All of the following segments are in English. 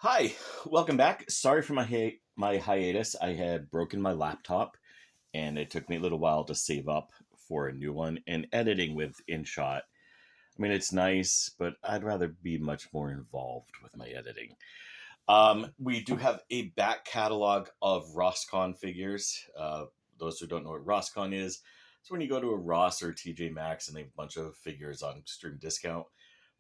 Hi, welcome back. Sorry for my hiatus. I had broken my laptop, and it took me a little while to save up for a new one. And editing with InShot, I mean, it's nice, but I'd rather be much more involved with my editing. We do have a back catalog of Rosscon figures. Those who don't know what Rosscon is, it's when you go to a Ross or TJ Maxx and they have a bunch of figures on extreme discount.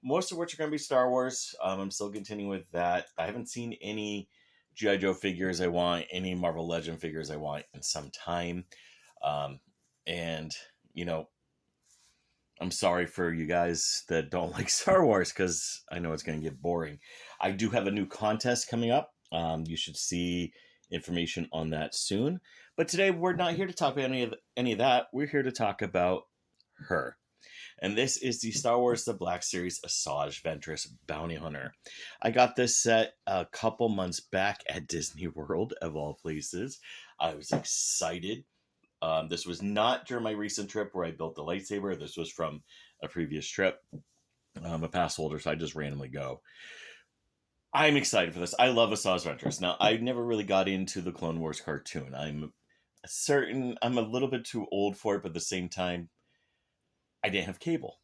Most of which are going to be Star Wars. I'm still continuing with that. I haven't seen any GI Joe figures I want, any Marvel Legend figures I want in some time. Um, and you know, I'm sorry for you guys that don't like Star Wars because I know it's going to get boring. I do have a new contest coming up. You should see information on that soon. But today we're not here to talk about any of that. We're here to talk about her. And this is the Star Wars The Black Series Asajj Ventress Bounty Hunter. I got this set a couple months back at Disney World, of all places. I was excited. This was not during my recent trip where I built the lightsaber. This was from a previous trip. I'm a pass holder, so I just randomly go. I'm excited for this. I love Asajj Ventress. Now, I never really got into the Clone Wars cartoon. I'm a little bit too old for it, but at the same time, I didn't have cable.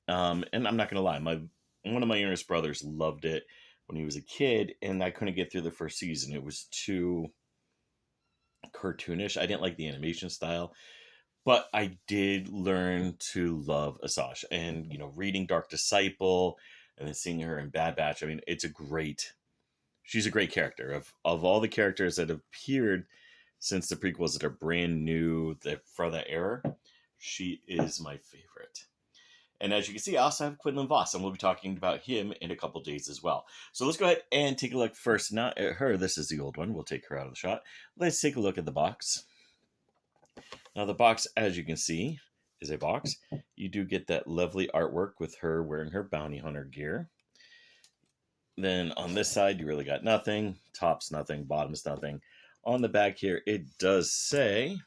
And I'm not gonna lie, my one of my youngest brothers loved it when he was a kid, and I couldn't get through the first season. It was too cartoonish. I didn't like the animation style, but I did learn to love Asajj. And reading Dark Disciple and then seeing her in Bad Batch. I mean, she's a great character. Of all the characters that have appeared since the prequels that are brand new for that era, she is my favorite. And as you can see, I also have Quinlan Voss, and we'll be talking about him in a couple days as well. So let's go ahead and take a look first, not at her. This is the old one. We'll take her out of the shot. Let's take a look at the box. Now, the box, as you can see, is a box. You do get that lovely artwork with her wearing her bounty hunter gear. Then on this side, you really got nothing. Top's nothing. Bottom's nothing. On the back here, it does say,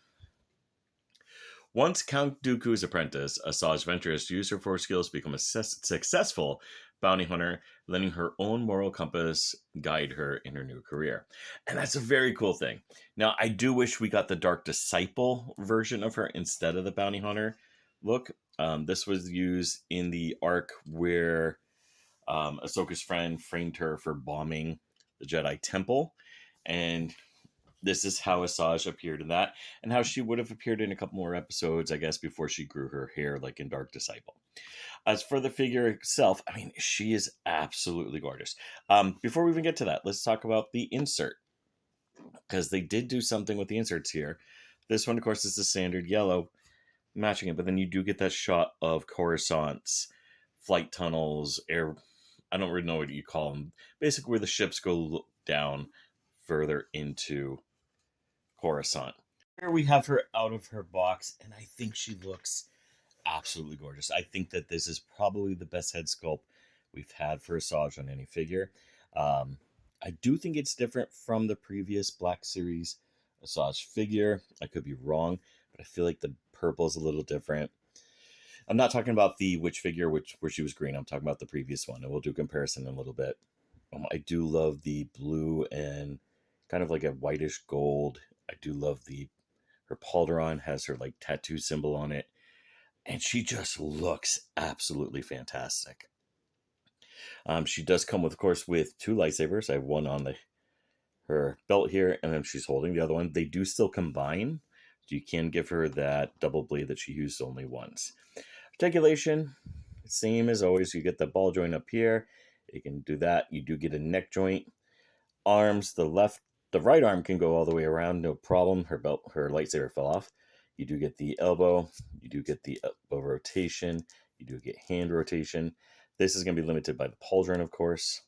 once Count Dooku's apprentice, Asajj Ventress used her force skills to become a successful bounty hunter, letting her own moral compass guide her in her new career. And that's a very cool thing. Now, I do wish we got the Dark Disciple version of her instead of the bounty hunter look. This was used in the arc where Ahsoka's friend framed her for bombing the Jedi Temple. And this is how Asajj appeared in that, and how she would have appeared in a couple more episodes, I guess, before she grew her hair, like in Dark Disciple. As for the figure itself, I mean, she is absolutely gorgeous. Before we even get to that, let's talk about the insert, because they did do something with the inserts here. This one, of course, is the standard yellow, matching it, but then you do get that shot of Coruscant's flight tunnels, air. I don't really know what you call them. Basically, where the ships go down further into Coruscant. Here we have her out of her box, and I think she looks absolutely gorgeous. I think that this is probably the best head sculpt we've had for Asajj on any figure. I do think it's different from the previous Black Series Asajj figure. I could be wrong, but I feel like the purple is a little different. I'm not talking about the witch figure, where she was green. I'm talking about the previous one, and we'll do comparison in a little bit. I do love the blue and kind of like a whitish gold. I do love her pauldron has her like tattoo symbol on it, and she just looks absolutely fantastic. She does come with, of course, with two lightsabers. I have one on her belt here, and then she's holding the other one. They do still combine. So you can give her that double blade that she used only once. Articulation, same as always. You get the ball joint up here. You can do that. You do get a neck joint. Arms, the right arm can go all the way around, no problem. Her lightsaber fell off. You do get the elbow. You do get the elbow rotation. You do get hand rotation. This is going to be limited by the pauldron, of course.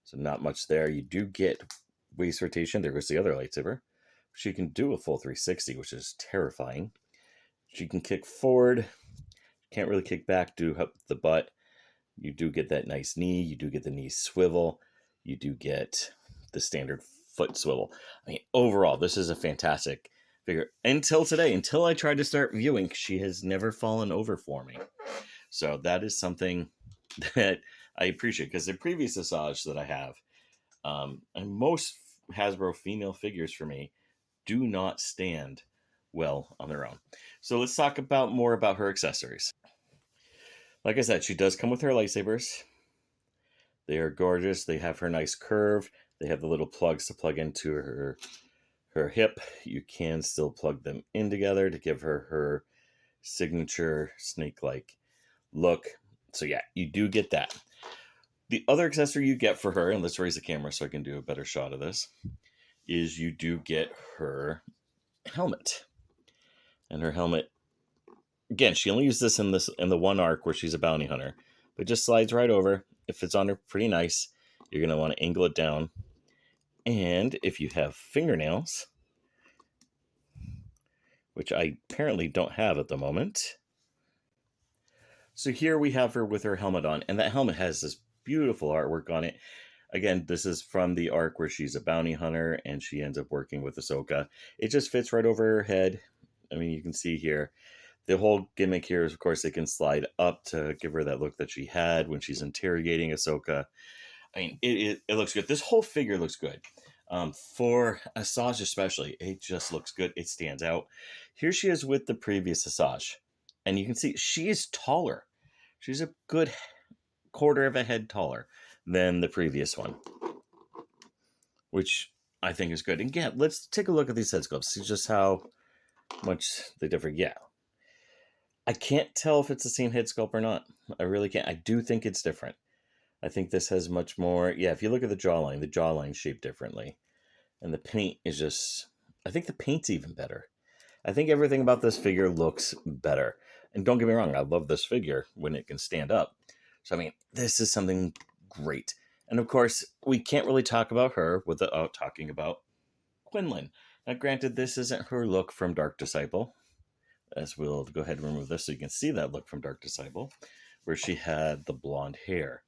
So not much there. You do get waist rotation. There goes the other lightsaber. She can do a full 360, which is terrifying. She can kick forward. Can't really kick back, do up the butt. You do get that nice knee. You do get the knee swivel. You do get the standard foot swivel. I mean, overall, this is a fantastic figure. Until today, until I tried to start viewing, she has never fallen over for me. So that is something that I appreciate, because the previous Asajj that I have, And most Hasbro female figures for me do not stand well on their own. So let's talk about more about her accessories. Like I said, she does come with her lightsabers. They are gorgeous. They have her nice curve. They have the little plugs to plug into her hip. You can still plug them in together to give her signature snake-like look. So yeah, you do get that. The other accessory you get for her, and let's raise the camera so I can do a better shot of this, is you do get her helmet. And her helmet, again, she only used this in the one arc where she's a bounty hunter, but just slides right over. It fits on her pretty nice. You're going to want to angle it down. And if you have fingernails, which I apparently don't have at the moment. So here we have her with her helmet on, and that helmet has this beautiful artwork on it. Again, this is from the arc where she's a bounty hunter and she ends up working with Ahsoka. It just fits right over her head. I mean, you can see here. The whole gimmick here is, of course, they can slide up to give her that look that she had when she's interrogating Ahsoka. I mean, it looks good. This whole figure looks good. For Asajj especially, it just looks good. It stands out. Here she is with the previous Asajj. And you can see she is taller. She's a good quarter of a head taller than the previous one, which I think is good. And again, let's take a look at these head sculpts. See just how much they differ. Yeah. I can't tell if it's the same head sculpt or not. I really can't. I do think it's different. I think this has much more. Yeah, if you look at the jawline's shaped differently. And the paint is just, I think the paint's even better. I think everything about this figure looks better. And don't get me wrong, I love this figure when it can stand up. So, I mean, this is something great. And of course, we can't really talk about her without talking about Quinlan. Now, granted, this isn't her look from Dark Disciple. As we'll go ahead and remove this so you can see that look from Dark Disciple, where she had the blonde hair.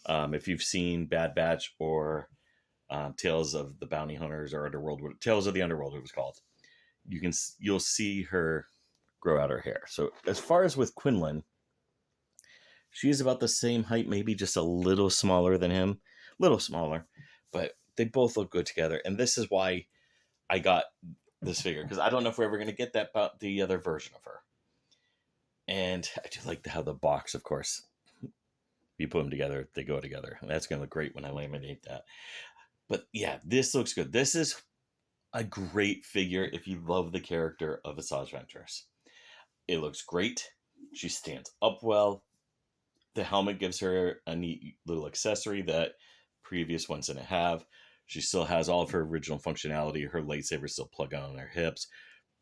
If you've seen Bad Batch or Tales of the Bounty Hunters or Underworld, Tales of the Underworld, it was called. You'll see her grow out her hair. So as far as with Quinlan, she is about the same height, maybe just a little smaller than him, little smaller, but they both look good together. And this is why I got this figure, because I don't know if we're ever going to get the other version of her. And I do like how the box, of course, you put them together, they go together. And that's going to look great when I laminate that. But yeah, this looks good. This is a great figure if you love the character of Asajj Ventress. It looks great. She stands up well. The helmet gives her a neat little accessory that previous ones didn't have. She still has all of her original functionality. Her lightsabers still plug on her hips.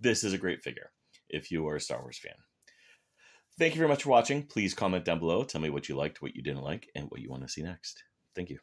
This is a great figure if you are a Star Wars fan. Thank you very much for watching. Please comment down below. Tell me what you liked, what you didn't like, and what you want to see next. Thank you.